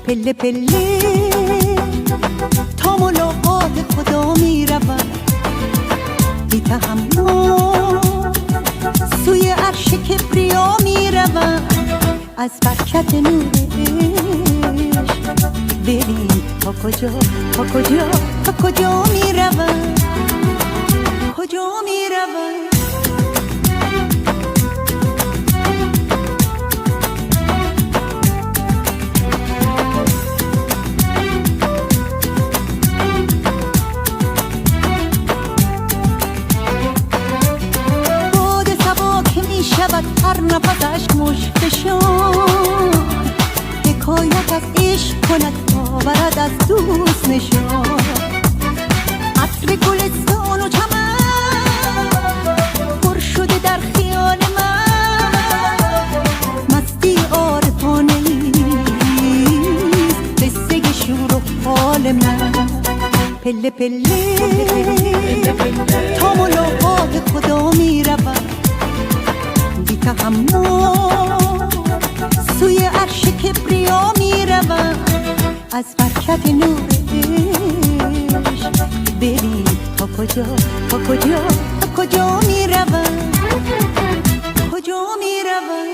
پله پله تا ملاقات خدا می روم، بی تحمل سوی عرش کبریا می روم. از برکت نورش ببین تا کجا تا کجا تا کجا می روم، کجا می روم. هر نفسش مشکشان حکایت از عشق کند آورد از دوست نشان. عطر گلستان و چمن پر شده در خیال من، مستی عارفانه ایست قصه شور و حال من. پله پله تا ملاقات خدا می روم، بی تحمل سوی عرش کبریا می روم. از برکت نورش ببین تا کجا تا کجا تا کجا می روم، کجا می روم.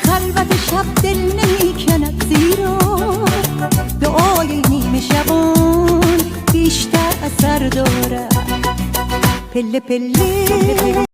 خلوت شب دل نمی کند، زیرا دعای نیمه شبان بیشتر اثر دارد. پله پله